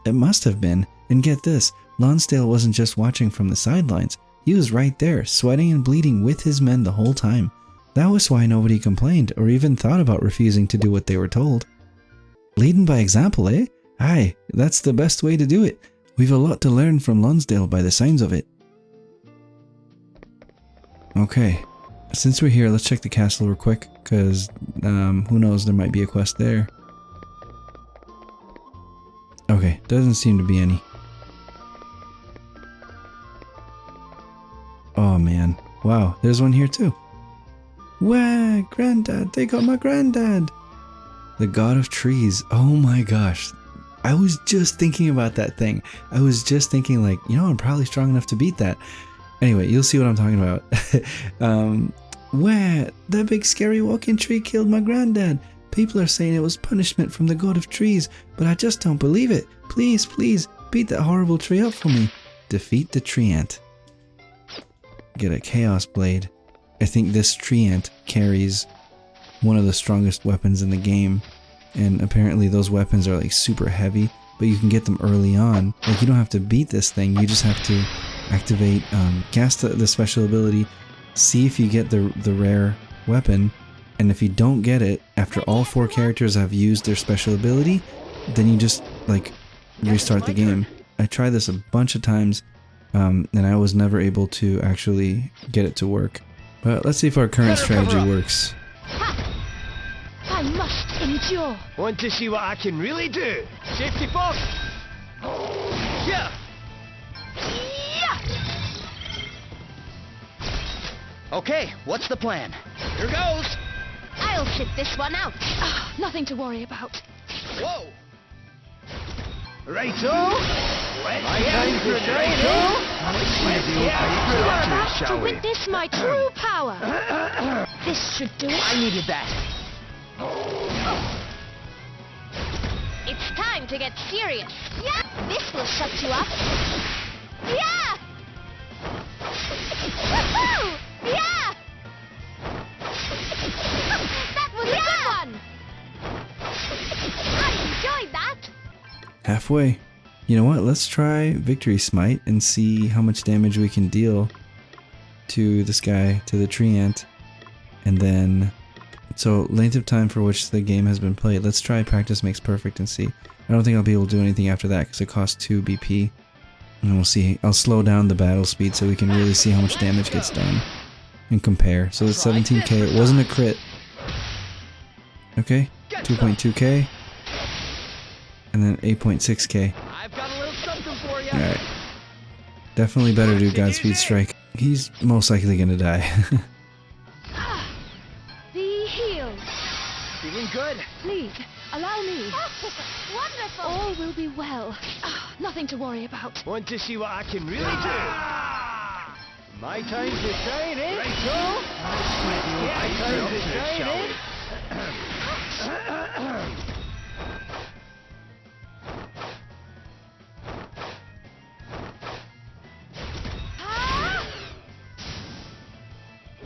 It must have been, and get this, Lonsdale wasn't just watching from the sidelines, he was right there, sweating and bleeding with his men the whole time. That was why nobody complained or even thought about refusing to do what they were told. Leading by example, eh? Aye, that's the best way to do it. We've a lot to learn from Lonsdale by the signs of it. Okay, since we're here, let's check the castle real quick, because who knows, there might be a quest there. Okay, doesn't seem to be any. Oh man, wow, there's one here too. Wah, Granddad, they got my granddad. The god of trees, oh my gosh. I was just thinking about that thing. I was just thinking like, you know, I'm probably strong enough to beat that. Anyway, you'll see what I'm talking about. Wah, that big scary walking tree killed my granddad. People are saying it was punishment from the god of trees, but I just don't believe it. Please, please, beat that horrible tree up for me. Defeat the tree ant. Get a chaos blade. I think this tree ant carries one of the strongest weapons in the game. And apparently those weapons are like super heavy, but you can get them early on. Like you don't have to beat this thing, you just have to activate, cast the special ability, see if you get the rare weapon, and if you don't get it, after all 4 characters have used their special ability, then you just like restart the game. I tried this a bunch of times, and I was never able to actually get it to work. But let's see if our current strategy works. I must endure. Want to see what I can really do? Safety first. Yeah. Okay, what's the plan? Here goes. I'll sit this one out. Ah, nothing to worry about. Whoa. Righto. Let's get grenade. Let's You are get about shall to we? witness my true power. This should do it. I needed that. It's time to get serious. Yeah. This will shut you up. Yeah. Woohoo! Yeah. That was a good one. I enjoyed that. Halfway. You know what? Let's try Victory Smite and see how much damage we can deal to this guy, to the tree ant. And then, so length of time for which the game has been played. Let's try Practice Makes Perfect and see. I don't think I'll be able to do anything after that because it costs 2 BP. And we'll see. I'll slow down the battle speed so we can really see how much damage gets done and compare. So it's 17k. It wasn't a crit. Okay, 2.2k. And then 8.6k. I've got a little something for you. Alright. Definitely better do Godspeed Strike. He's most likely gonna die. Be healed. Feeling good? Please, allow me. Wonderful! All will be well. Nothing to worry about. Want to see what I can really do? My time to shine, eh? Right, so? My time to shine, eh?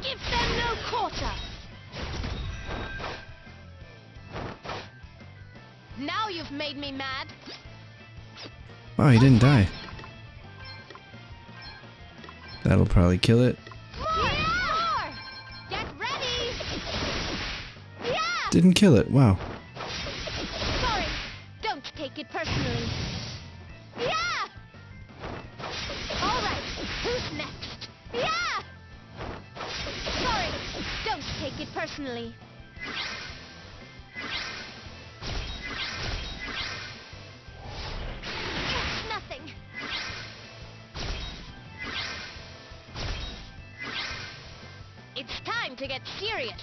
Give them no quarter! Now you've made me mad. Wow, he didn't die. That'll probably kill it. More! Get ready! Yeah! Didn't kill it. Wow. Sorry, don't take it personally. Yeah! Alright, who's next? Yeah! Sorry, don't take it personally. Nothing. It's time to get serious.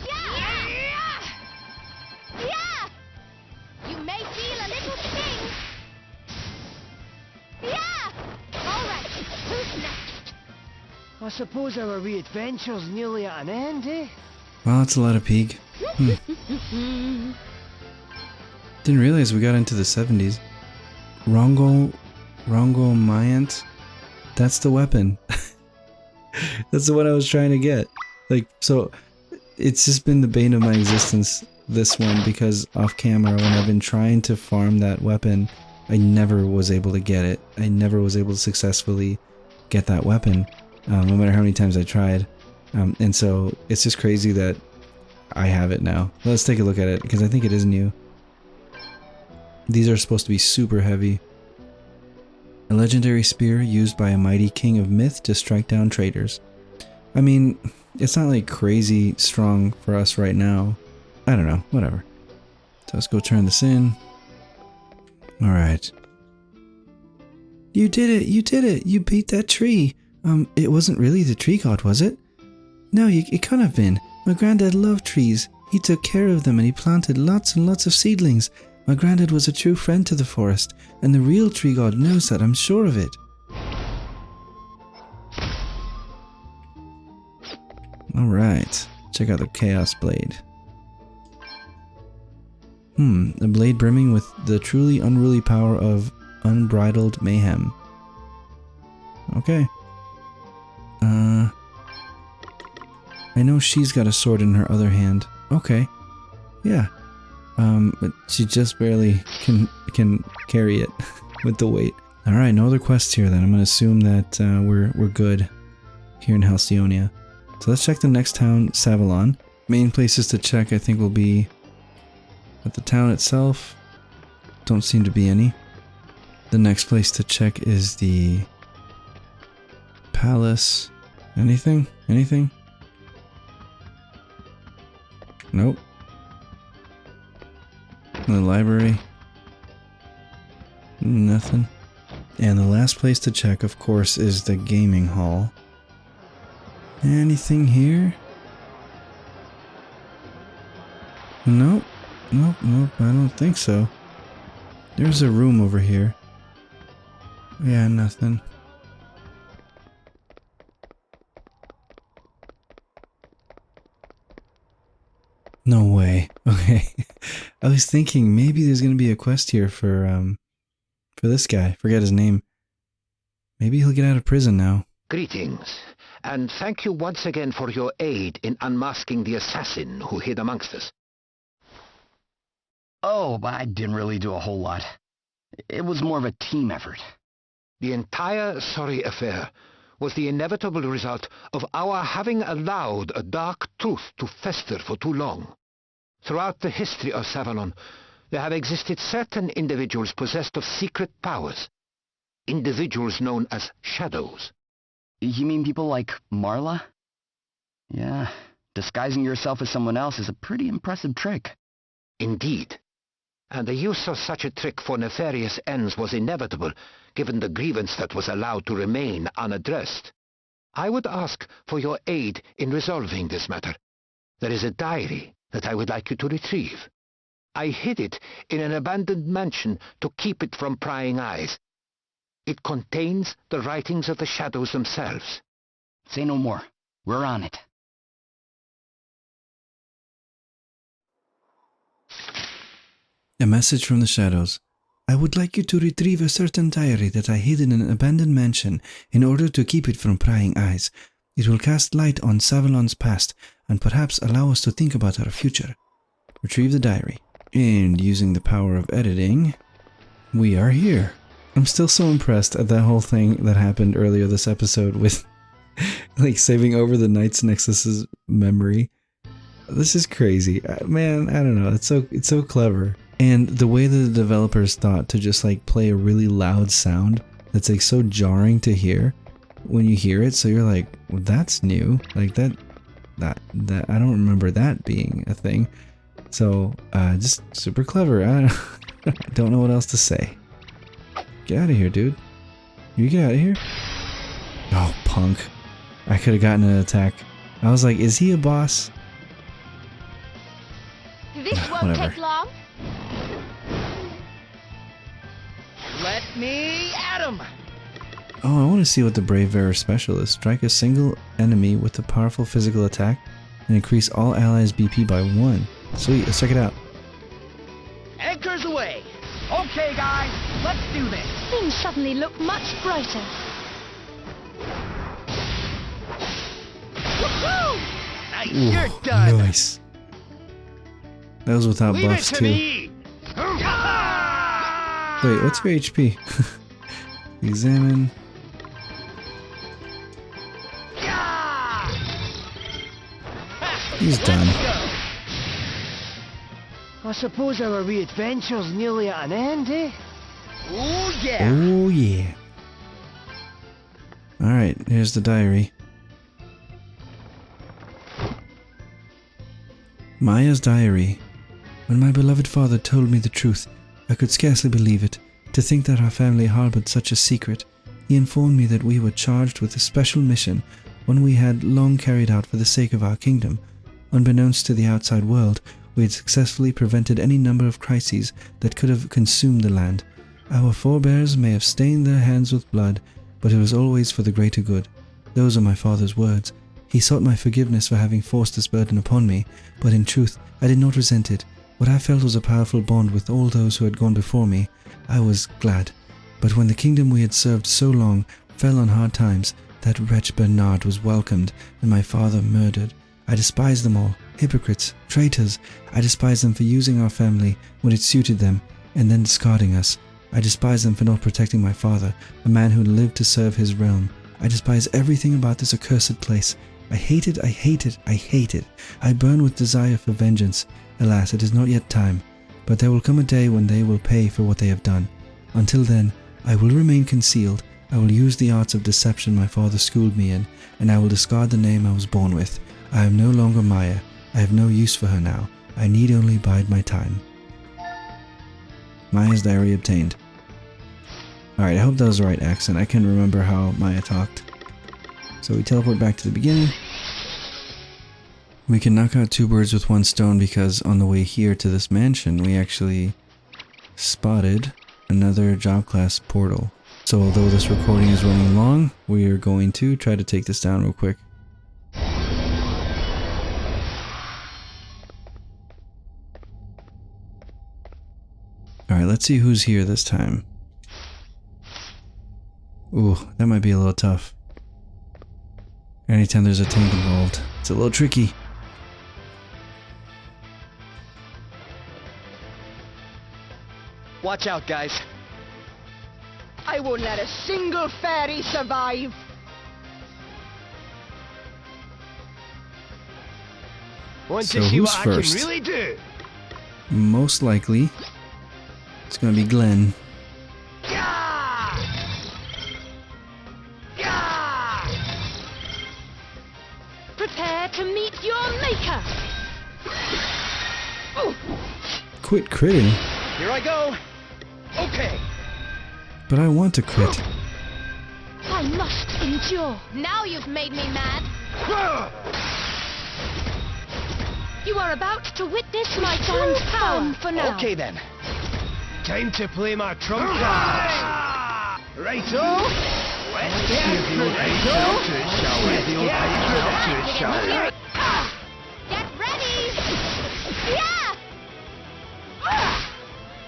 Yeah! Yeah! Yeah! You may feel a little sting. Yeah! Alright, who's next? I suppose our wee adventure's nearly at an end, eh? Well, that's a lot of peak. Didn't realize we got into the 70s. Rongo Mayant? That's the weapon. That's the one I was trying to get. Like, so, it's just been the bane of my existence, this one, because off camera, when I've been trying to farm that weapon, I never was able to get it. I never was able to successfully get that weapon, no matter how many times I tried. And so, it's just crazy that I have it now. Let's take a look at it, because I think it is new. These are supposed to be super heavy. A legendary spear used by a mighty king of myth to strike down traitors. I mean, it's not like crazy strong for us right now. I don't know, whatever. So let's go turn this in. Alright. You did it, you did it, you beat that tree. It wasn't really the tree god, was it? No, it could have been. My granddad loved trees. He took care of them and he planted lots and lots of seedlings. My granddad was a true friend to the forest, and the real tree god knows that, I'm sure of it. Alright, check out the Chaos Blade. A blade brimming with the truly unruly power of unbridled mayhem. Okay. I know she's got a sword in her other hand. Okay. Yeah. But she just barely can carry it with the weight. Alright, no other quests here then. I'm gonna assume that we're good here in Halcyonia. So let's check the next town, Savalon. Main places to check I think will be at the town itself. Don't seem to be any. The next place to check is the palace. Anything? Anything? Nope. The library. Nothing. And the last place to check, of course, is the gaming hall. Anything here? Nope. Nope, nope, I don't think so. There's a room over here. Yeah, nothing. No way. Okay. I was thinking maybe there's gonna be a quest here for this guy. Forget his name. Maybe he'll get out of prison now. Greetings, and thank you once again for your aid in unmasking the assassin who hid amongst us. Oh, I didn't really do a whole lot. It was more of a team effort. The entire sorry affair was the inevitable result of our having allowed a dark truth to fester for too long. Throughout the history of Savalon, there have existed certain individuals possessed of secret powers. Individuals known as shadows. You mean people like Marla? Yeah, disguising yourself as someone else is a pretty impressive trick. Indeed. And the use of such a trick for nefarious ends was inevitable, given the grievance that was allowed to remain unaddressed. I would ask for your aid in resolving this matter. There is a diary that I would like you to retrieve. I hid it in an abandoned mansion to keep it from prying eyes. It contains the writings of the shadows themselves. Say no more. We're on it. A message from the shadows. I would like you to retrieve a certain diary that I hid in an abandoned mansion in order to keep it from prying eyes. It will cast light on Savalon's past and perhaps allow us to think about our future. Retrieve the diary. And using the power of editing, we are here. I'm still so impressed at that whole thing that happened earlier this episode with like saving over the Knight's Nexus's memory. This is crazy. Man, I don't know. It's so clever. And the way that the developers thought to just like play a really loud sound that's like so jarring to hear when you hear it. So you're like, well, that's new. Like that I don't remember that being a thing. So just super clever. I don't know what else to say. Get out of here, dude. You get out of here. Oh, punk. I could have gotten an attack. I was like, is he a boss? This won't take long. Let me at him! Oh, I want to see what the Brave Bearer special is. Strike a single enemy with a powerful physical attack and increase all allies' BP by 1. Sweet, let's check it out. Anchors away! Okay, guys, let's do this! Things suddenly look much brighter. Woohoo! Nice, you're done! Nice. That was without Leave buffs it to too. me! Wait, what's your HP? Examine. He's done. I suppose our wee adventure's nearly at an end, eh? Oh yeah! Oh yeah. Alright, here's the diary. Maya's diary. When my beloved father told me the truth, I could scarcely believe it. To think that our family harbored such a secret. He informed me that we were charged with a special mission, one we had long carried out for the sake of our kingdom. Unbeknownst to the outside world, we had successfully prevented any number of crises that could have consumed the land. Our forebears may have stained their hands with blood, but it was always for the greater good. Those are my father's words. He sought my forgiveness for having forced this burden upon me, but in truth, I did not resent it. What I felt was a powerful bond with all those who had gone before me. I was glad. But when the kingdom we had served so long fell on hard times, that wretch Bernard was welcomed and my father murdered. I despised them all. Hypocrites, traitors. I despised them for using our family when it suited them and then discarding us. I despise them for not protecting my father, a man who lived to serve his realm. I despise everything about this accursed place. I hate it, I hate it, I hate it. I burn with desire for vengeance. Alas, it is not yet time, but there will come a day when they will pay for what they have done. Until then, I will remain concealed. I will use the arts of deception my father schooled me in, and I will discard the name I was born with. I am no longer Maya. I have no use for her now. I need only bide my time. Maya's diary obtained. Alright, I hope that was the right accent. I can't remember how Maya talked. So we teleport back to the beginning. We can knock out 2 birds with 1 stone because on the way here to this mansion, we actually spotted another job class portal. So although this recording is running long, we are going to try to take this down real quick. Alright, let's see who's here this time. Ooh, that might be a little tough. Anytime there's a tank involved, it's a little tricky. Watch out, guys. I won't let a single fairy survive. Want So to see who's what I first? can really do? Most likely, it's gonna be Glenn. Gah! Gah! Prepare to meet your maker. Quit critting, Here I go. Okay. but I want to crit. I must endure. Now you've made me mad. You are about to witness my true power. For now. Okay then. Time to play my trump card. Righto. Let's get the old pipes up to it, shall we? The old pipes up to it, shall we? Get ready! Yeah!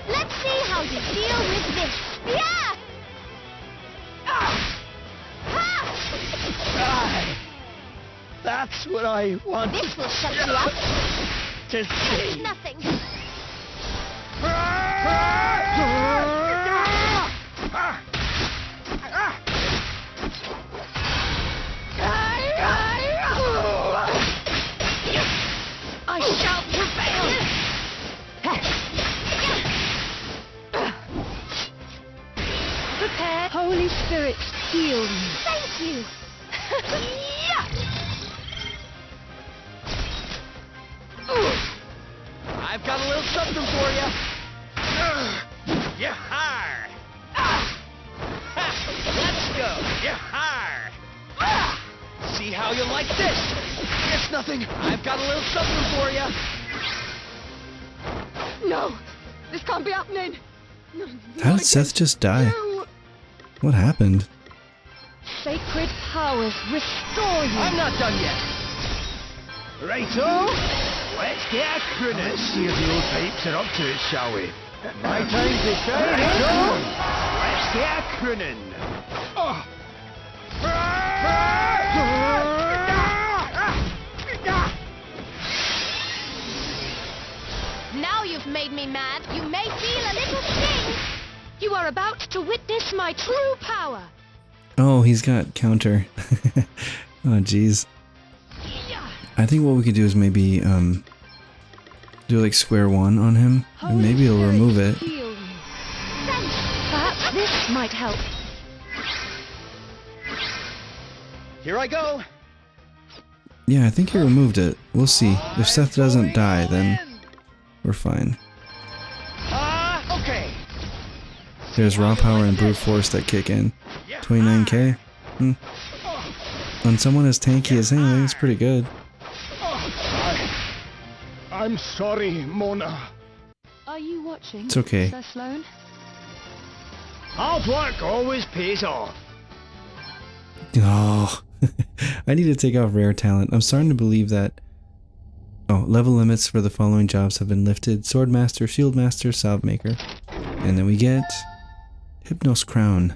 Let's see how you deal with this. Yeah! Aye. That's what I want This will shut you up. to It's see. nothing. I shall prevail. Prepare. Holy Spirit, heal me. Thank you. I've got a little something for you. Yahar! Let's go. Yahar! See how you like this? It's nothing. I've got a little something for you. No, this can't be happening. No, How did Seth just die? you. What happened? Sacred powers restore you. I'm not done yet. Righto. Let's get a crooning. Let's see if the old pipes are up to it, shall we? My time to shine. Righto. Let's get a crooning. Oh. Now you've made me mad. You may feel a little sting. You are about to witness my true power. Oh, he's got counter. Oh, jeez. I think what we could do is maybe do like square one on him, and maybe it'll remove it. Heal me. Perhaps this might help. Here I go. Yeah, I think he removed it. We'll see. If Seth doesn't die, then we're fine. Okay. There's raw power and brute force that kick in. 29k? On someone as tanky as him, I think it's pretty good. I'm sorry, Mona. Are you watching? It's okay. Sir Sloan? Hard work always pays off. Oh, I need to take off rare talent. I'm starting to believe that... Oh, level limits for the following jobs have been lifted. Swordmaster, Shieldmaster, Salvemaker. And then we get... Hypnos Crown.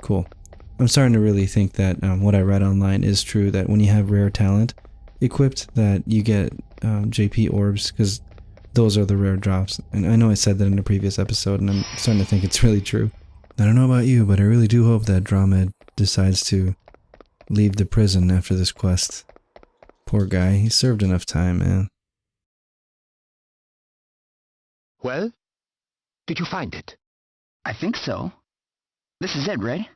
Cool. I'm starting to really think that what I read online is true, that when you have rare talent equipped, that you get JP orbs, because those are the rare drops. And I know I said that in a previous episode, and I'm starting to think it's really true. I don't know about you, but I really do hope that Dromed decides to leave the prison after this quest. Poor guy, he served enough time, man. Well? Did you find it? I think so. This is it, right?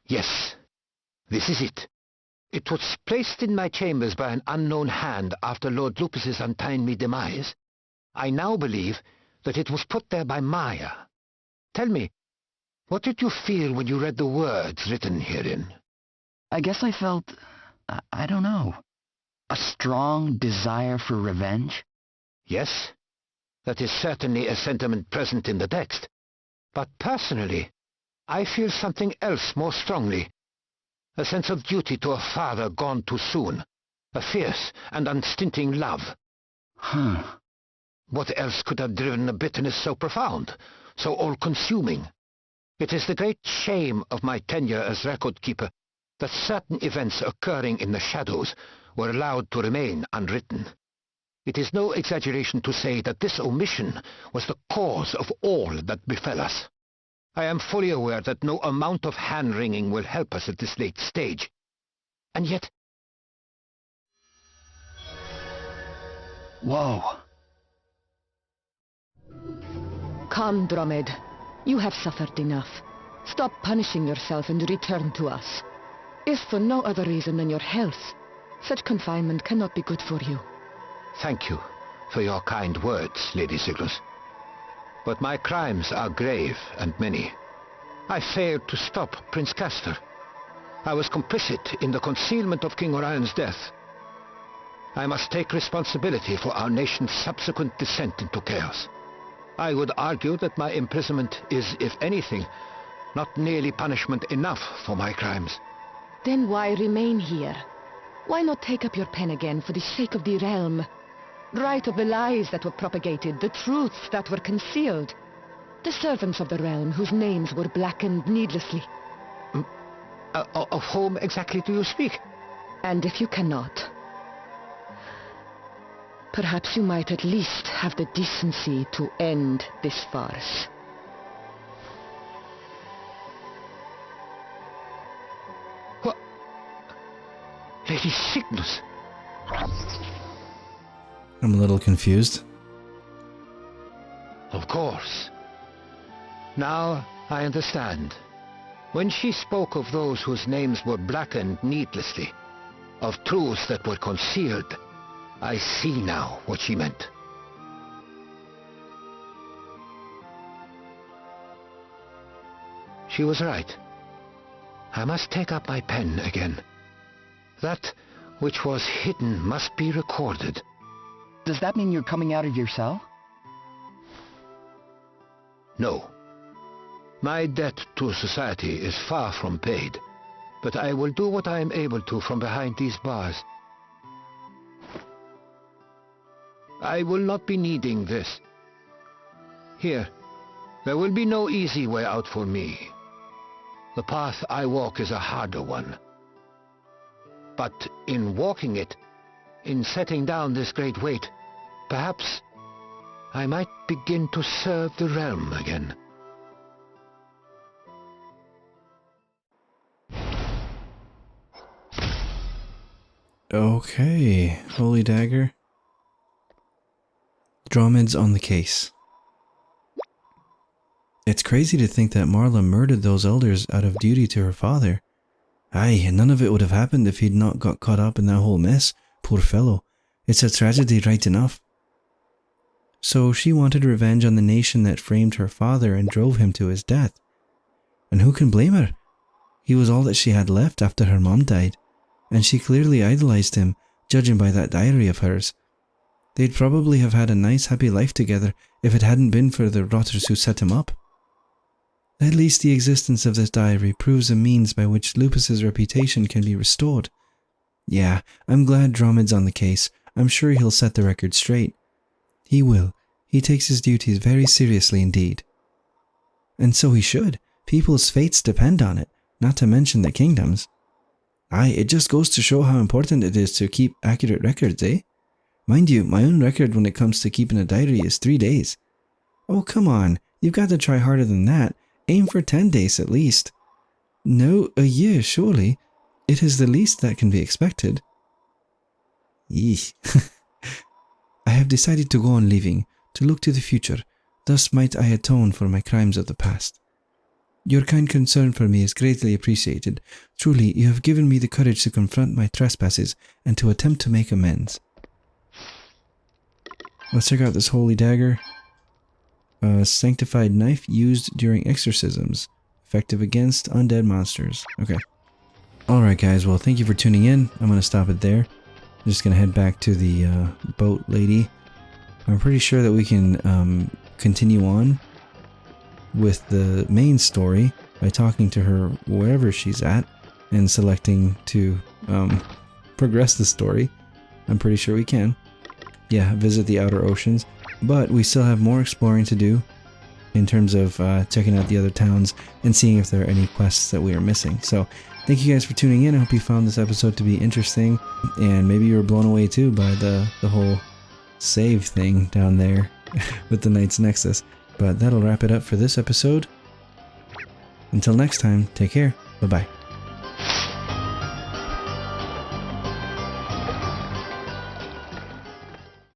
Yes. This is it. It was placed in my chambers by an unknown hand after Lord Lupus's untimely demise. I now believe that it was put there by Maya. Tell me, what did you feel when you read the words written herein? I guess I felt... I don't know. A strong desire for revenge? Yes, that is certainly a sentiment present in the text. But personally, I feel something else more strongly. A sense of duty to a father gone too soon. A fierce and unstinting love. What else could have driven a bitterness so profound, so all-consuming? It is the great shame of my tenure as record-keeper that certain events occurring in the shadows were allowed to remain unwritten. It is no exaggeration to say that this omission was the cause of all that befell us. I am fully aware that no amount of hand-wringing will help us at this late stage. And yet... Whoa. Come, Dromid. You have suffered enough. Stop punishing yourself and return to us. If for no other reason than your health, such confinement cannot be good for you. Thank you for your kind words, Lady Siglus. But my crimes are grave and many. I failed to stop Prince Castor. I was complicit in the concealment of King Orion's death. I must take responsibility for our nation's subsequent descent into chaos. I would argue that my imprisonment is, if anything, not nearly punishment enough for my crimes. Then why remain here? Why not take up your pen again for the sake of the realm? Write of the lies that were propagated, the truths that were concealed. The servants of the realm whose names were blackened needlessly. Of whom exactly do you speak? And if you cannot, perhaps you might at least have the decency to end this farce. What? Lady Signus? I'm a little confused. Of course. Now I understand. When she spoke of those whose names were blackened needlessly, of truths that were concealed, I see now what she meant. She was right. I must take up my pen again. That which was hidden must be recorded. Does that mean you're coming out of your cell? No. My debt to society is far from paid, but I will do what I am able to from behind these bars. I will not be needing this. Here, there will be no easy way out for me. The path I walk is a harder one. But in walking it, in setting down this great weight, perhaps I might begin to serve the realm again. Okay, Holy Dagger. Dromid's on the case. It's crazy to think that Marla murdered those elders out of duty to her father. Aye, and none of it would have happened if he'd not got caught up in that whole mess. Poor fellow. It's a tragedy right enough. So she wanted revenge on the nation that framed her father and drove him to his death. And who can blame her? He was all that she had left after her mom died, and she clearly idolized him, judging by that diary of hers. They'd probably have had a nice happy life together if it hadn't been for the rotters who set him up. At least the existence of this diary proves a means by which Lupus's reputation can be restored. Yeah, I'm glad Dromid's on the case. I'm sure he'll set the record straight. He will. He takes his duties very seriously indeed. And so he should. People's fates depend on it, not to mention the kingdom's. Aye, it just goes to show how important it is to keep accurate records, eh? Mind you, my own record when it comes to keeping a diary is 3 days. Oh, come on. You've got to try harder than that. Aim for 10 days at least. No, a year, surely. It is the least that can be expected. Eesh. I have decided to go on living, to look to the future. Thus might I atone for my crimes of the past. Your kind concern for me is greatly appreciated. Truly, you have given me the courage to confront my trespasses and to attempt to make amends. Let's check out this holy dagger. Sanctified knife used during exorcisms. Effective against undead monsters. Okay. Alright guys, well thank you for tuning in. I'm going to stop it there. I'm just going to head back to the boat lady. I'm pretty sure that we can continue on with the main story by talking to her wherever she's at and selecting to progress the story. I'm pretty sure we can. Yeah, visit the outer oceans. But we still have more exploring to do in terms of checking out the other towns and seeing if there are any quests that we are missing. So thank you guys for tuning in. I hope you found this episode to be interesting and maybe you were blown away too by the whole save thing down there with the Knight's Nexus. But that'll wrap it up for this episode. Until next time, take care. Bye-bye.